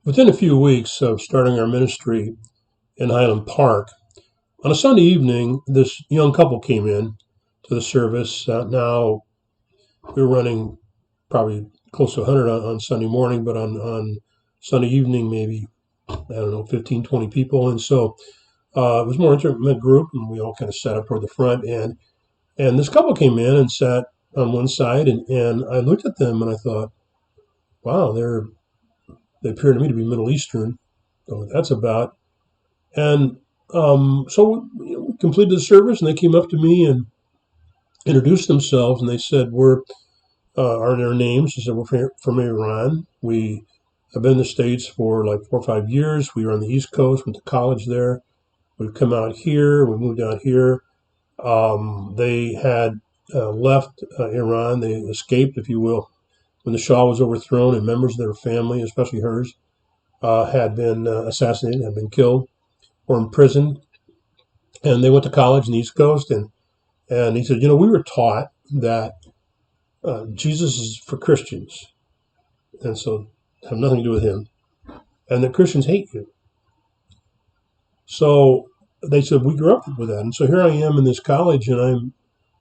Within a few weeks of starting our ministry in Highland Park, on a Sunday evening, this young couple came in to the service. Now we were running probably close to 100 on Sunday morning, but on Sunday evening, maybe, I don't know, 15, 20 people. And so it was more intimate group, and we all kind of sat up toward the front. And this couple came in and sat on one side, and I looked at them and I thought, wow, they appear to me to be Middle Eastern. Don't know what that's about. And so we completed the service, and they came up to me and introduced themselves, and they said, "We're are their names." They said, "We're from Iran. We have been in the States for like 4 or 5 years. We were on the East Coast, went to college there. We've come out here. We moved out here." They had left Iran. They escaped, if you will, when the Shah was overthrown, and members of their family, especially hers, had been assassinated, had been killed, or imprisoned. And they went to college in the East Coast, and he said, we were taught that Jesus is for Christians, and so have nothing to do with him, and that Christians hate you. So they said, we grew up with that. And so here I am in this college, and I'm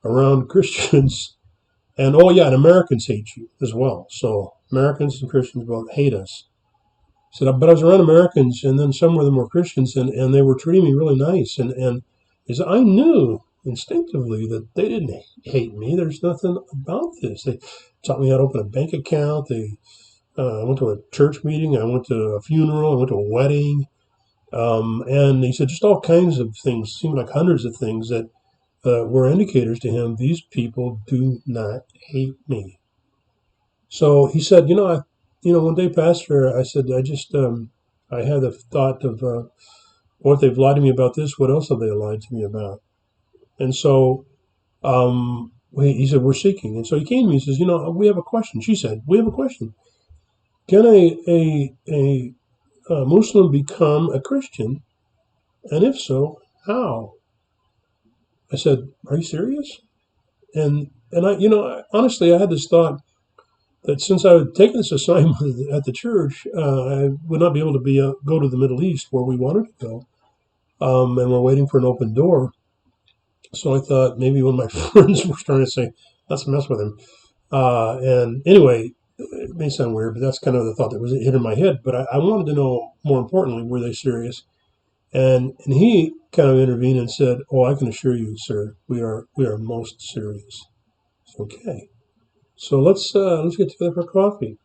around Christians, and oh yeah, and Americans hate you as well. So Americans and Christians both hate us. I said, but I was around Americans, and then some of them were Christians, and they were treating me really nice. And he said, I knew instinctively that they didn't hate me. There's nothing about this. They taught me how to open a bank account. I went to a church meeting. I went to a funeral. I went to a wedding. And he said just all kinds of things, seemed like hundreds of things that were indicators to him. These people do not hate me. So he said, one day, Pastor, I said, I had the thought of, what if they've lied to me about this? What else have they lied to me about? And so he said, we're seeking. And so he came to me and says, we have a question. She said, we have a question. Can a Muslim become a Christian? And if so, how? I said, are you serious? And honestly, I had this thought that since I had taken this assignment at the church, I would not be able to go to the Middle East where we wanted to go. And we're waiting for an open door. So I thought maybe one of my friends were trying to say, let's mess with him. And anyway, it may sound weird, but that's kind of the thought that was hit in my head. But I wanted to know, more importantly, were they serious? And he kind of intervened and said, oh, I can assure you, sir, we are most serious. Okay. So let's get together for coffee.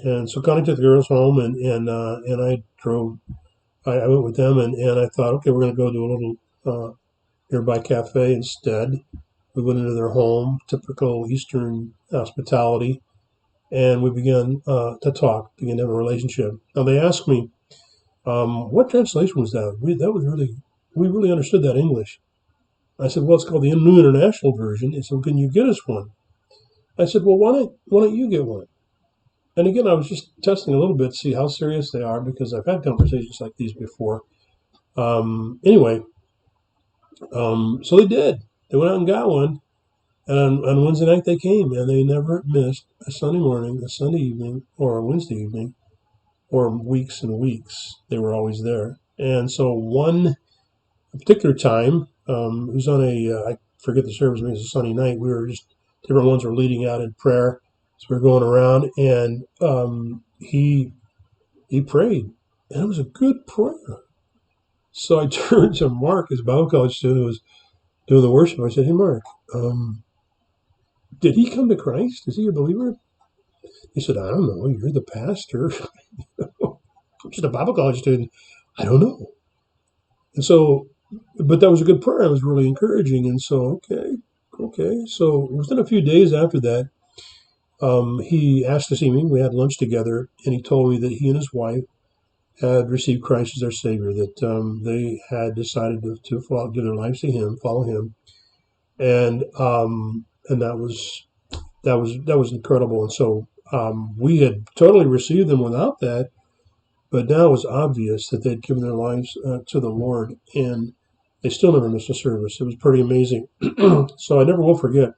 And so Connie took the girls home, and I drove. I went with them, and I thought, okay, we're going to go to a little nearby cafe instead. We went into their home, typical Eastern hospitality, and we began to talk, began to have a relationship. Now they asked me, what translation was that? We really understood that English. I said, well, it's called the New International Version. He said, well, can you get us one? I said, well, why don't you get one? And again, I was just testing a little bit to see how serious they are, because I've had conversations like these before. Anyway, so they did. They went out and got one. And on Wednesday night they came, and they never missed a Sunday morning, a Sunday evening, or a Wednesday evening, or weeks and weeks. They were always there. And so one particular time, it was on I forget the service, maybe it was a Sunday night. We were just, different ones were leading out in prayer. So we were going around, and he prayed, and it was a good prayer. So I turned to Mark, his Bible college student who was doing the worship. I said, hey, Mark, did he come to Christ? Is he a believer? He said, I don't know. You're the pastor. I'm just a Bible college student. I don't know. And so, but that was a good prayer. It was really encouraging. And so, okay. So within a few days after that, he asked to see me. We had lunch together, and he told me that he and his wife had received Christ as their Savior, that they had decided to give their lives to Him, follow Him, and that was incredible. And so we had totally received them without that, but now it was obvious that they'd given their lives to the Lord, and they still never missed a service. It was pretty amazing. So I never will forget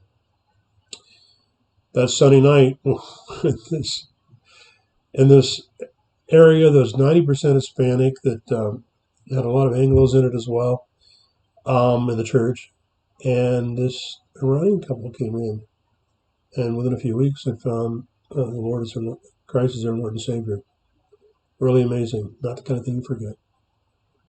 that Sunday night, in this area that was 90% Hispanic that had a lot of Anglos in it as well in the church. And this Iranian couple came in, and within a few weeks, I found the Lord is their, Christ is their Lord and Savior. Really amazing. Not the kind of thing you forget.